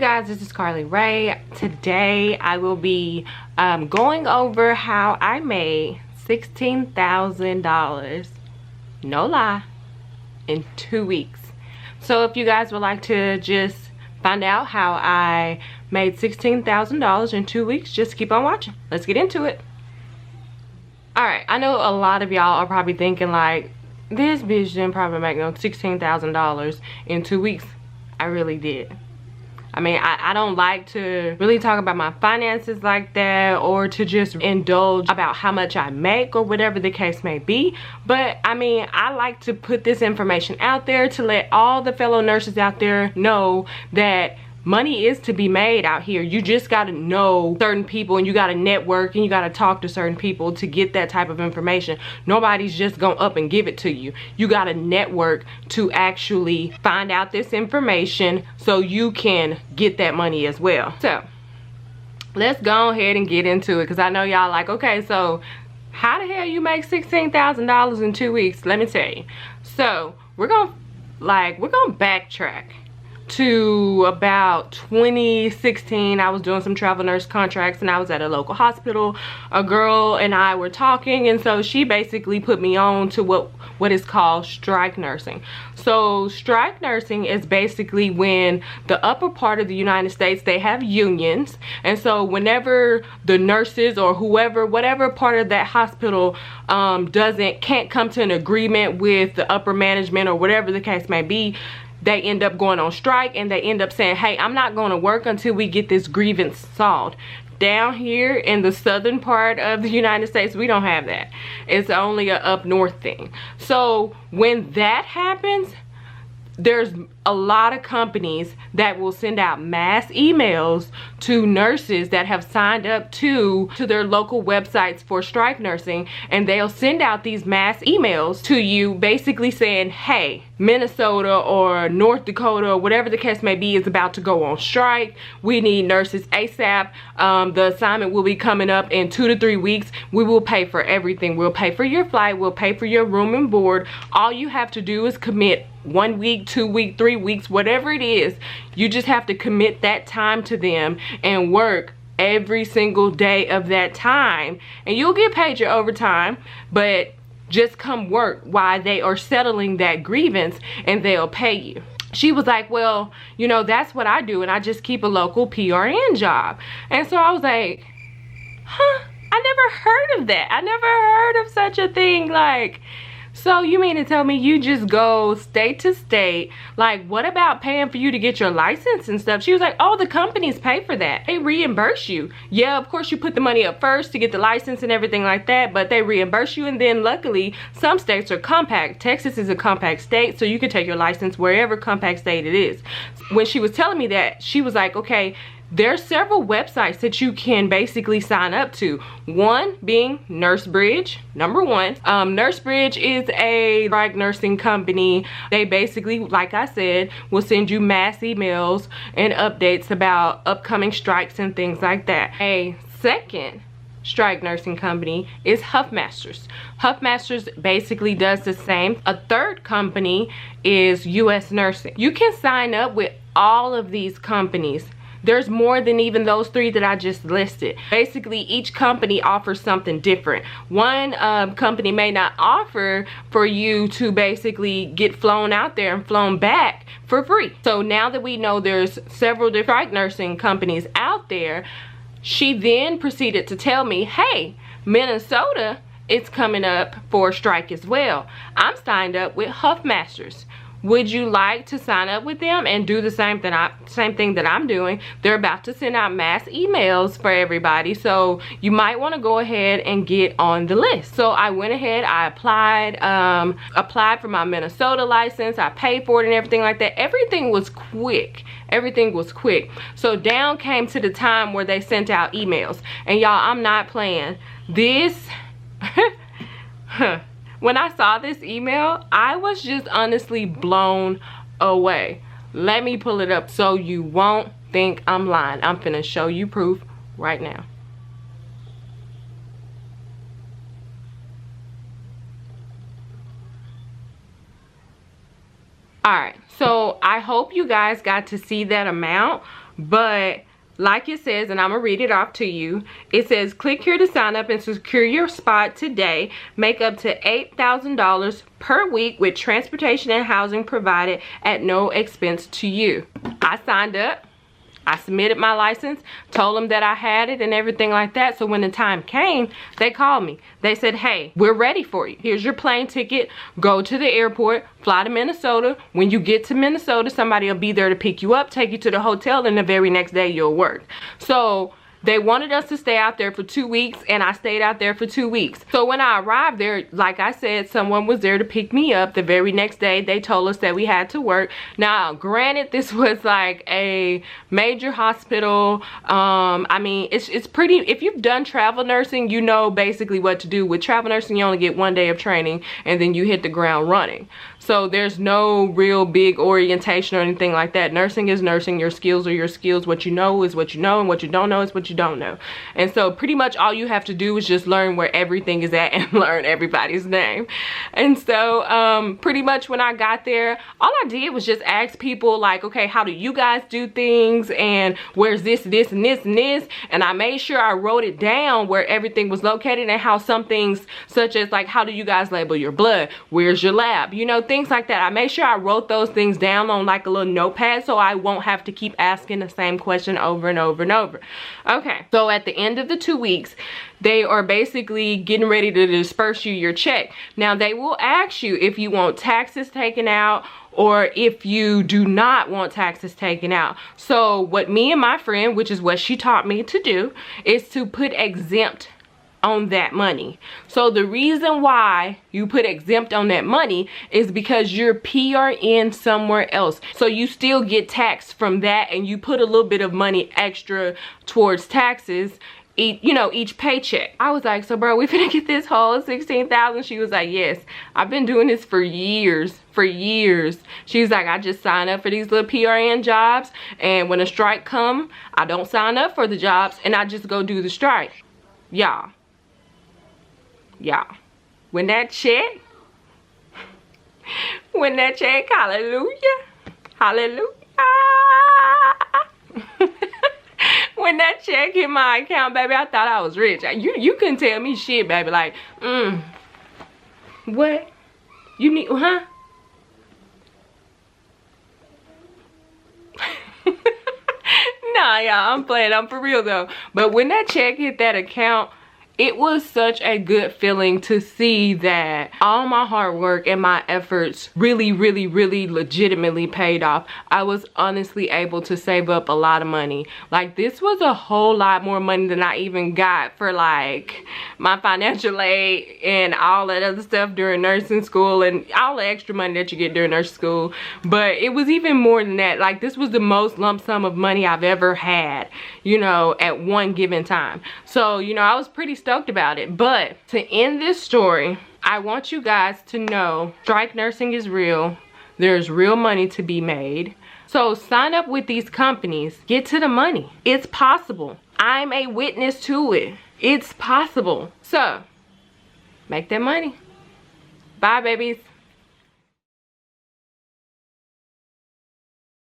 guys, this is Carly Ray. Today I will be going over how I made $16,000, no lie, in 2 weeks. So if you guys would like to just find out how I made $16,000 in 2 weeks, just keep on watching. Let's get into it. Alright, I know a lot of y'all are probably thinking like, this bitch didn't probably make no $16,000 in 2 weeks. I really did. I mean, I don't like to really talk about my finances like that, or to just indulge about how much I make or whatever the case may be. But I mean, I like to put this information out there to let all the fellow nurses out there know that money is to be made out here. You just got to know certain people, and you got to network, and you got to talk to certain people to get that type of information. Nobody's just gonna up and give it to you. You got to network to actually find out this information so you can get that money as well. So let's go ahead and get into it, because I know y'all like, okay, so how the hell you make $16,000 in 2 weeks? Let me tell you. So we're gonna backtrack to about 2016. I was doing some travel nurse contracts, and I was at a local hospital. A girl and I were talking, and so she basically put me on to what is called strike nursing. So strike nursing is basically when the upper part of the United States, they have unions, and so whenever the nurses or whoever, whatever part of that hospital can't come to an agreement with the upper management or whatever the case may be, they end up going on strike, and they end up saying, hey, I'm not going to work until we get this grievance solved. Down here in the southern part of the United States, we don't have that. It's only a up north thing. So when that happens, there's a lot of companies that will send out mass emails to nurses that have signed up to their local websites for strike nursing, and they'll send out these mass emails to you basically saying, hey, Minnesota or North Dakota or whatever the case may be is about to go on strike. We need nurses ASAP. The assignment will be coming up in 2 to 3 weeks. We will pay for everything. We'll pay for your flight. We'll pay for your room and board. All you have to do is commit 1 week, 2 weeks, 3 weeks, whatever it is. You just have to commit that time to them and work every single day of that time, and you'll get paid your overtime, but just come work while they are settling that grievance, and they'll pay you. She was like, well, you know, that's what I do, and I just keep a local PRN job. And so I was like, huh, I never heard of that. I never heard of such a thing. Like, so you mean to tell me you just go state to state? Like, what about paying for you to get your license and stuff? She was like, oh, the companies pay for that. They reimburse you. Yeah, of course you put the money up first to get the license and everything like that, but they reimburse you. And then luckily, some states are compact. Texas is a compact state, so you can take your license wherever compact state it is. When she was telling me that, she was like, okay, there's several websites that you can basically sign up to. One being NurseBridge, number one. NurseBridge is a strike nursing company. They basically, like I said, will send you mass emails and updates about upcoming strikes and things like that. A second strike nursing company is Huffmasters. Huffmasters basically does the same. A third company is US Nursing. You can sign up with all of these companies. There's more than even those 3 that I just listed. Basically, each company offers something different. One company may not offer for you to basically get flown out there and flown back for free. So now that we know there's several different strike nursing companies out there, she then proceeded to tell me, hey, Minnesota is coming up for a strike as well. I'm signed up with Huffmasters. Would you like to sign up with them and do the same thing that I'm doing? They're about to send out mass emails for everybody, so you might want to go ahead and get on the list. So I went ahead, I applied for my Minnesota license. I paid for it and everything like that. Everything was quick. Everything was quick. So down came to the time where they sent out emails. And y'all, I'm not playing. This when I saw this email, I was just honestly blown away. Let me pull it up so you won't think I'm lying. I'm finna show you proof right now. Alright, so I hope you guys got to see that amount. But like it says, and I'm gonna read it off to you. It says, click here to sign up and secure your spot today. Make up to $8,000 per week with transportation and housing provided at no expense to you. I signed up. I submitted my license, told them that I had it and everything like that. So when the time came, they called me. They said, hey, we're ready for you. Here's your plane ticket. Go to the airport, fly to Minnesota. When you get to Minnesota, somebody will be there to pick you up, take you to the hotel, and the very next day you'll work. So they wanted us to stay out there for 2 weeks, and I stayed out there for 2 weeks. So when I arrived there, like I said, someone was there to pick me up. The very next day, they told us that we had to work. Now, granted, this was like a major hospital. I mean, it's pretty, if you've done travel nursing, you know basically what to do. With travel nursing, you only get 1 day of training, and then you hit the ground running. So there's no real big orientation or anything like that. Nursing is nursing. Your skills are your skills. What you know is what you know, and what you don't know is what you don't know. And so pretty much all you have to do is just learn where everything is at and learn everybody's name. And so pretty much when I got there, all I did was just ask people like, okay, how do you guys do things, and where's this, this, and this, and this. And I made sure I wrote it down where everything was located, and how some things such as like, how do you guys label your blood, where's your lab, you know, things like that. I made sure I wrote those things down on like a little notepad so I won't have to keep asking the same question over and over and over. Okay, so at the end of the 2 weeks, they are basically getting ready to disperse you your check. Now they will ask you if you want taxes taken out or if you do not want taxes taken out. So what me and my friend, which is what she taught me to do, is to put exempt on that money. So the reason why you put exempt on that money is because you're PRN somewhere else. So you still get taxed from that, and you put a little bit of money extra towards taxes, you know, each paycheck. I was like, so bro, we finna get this whole 16,000. She was like, yes, I've been doing this for years. She was like, I just sign up for these little PRN jobs, and when a strike come, I don't sign up for the jobs, and I just go do the strike. Y'all, when that check, hallelujah, when that check hit my account, baby, I thought I was rich. You couldn't tell me shit, baby. Like, what? You need, huh? Nah, y'all, I'm playing. I'm for real though. But when that check hit that account, it was such a good feeling to see that all my hard work and my efforts really legitimately paid off. I was honestly able to save up a lot of money. Like, this was a whole lot more money than I even got for like my financial aid and all that other stuff during nursing school, and all the extra money that you get during nursing school. But it was even more than that. Like, this was the most lump sum of money I've ever had, you know, at one given time. So, you know, I was pretty stoked about it. But to end this story, I want you guys to know strike nursing is real. There's real money to be made. So sign up with these companies. Get to the money. It's possible. I'm a witness to it. It's possible. So make that money. Bye, babies.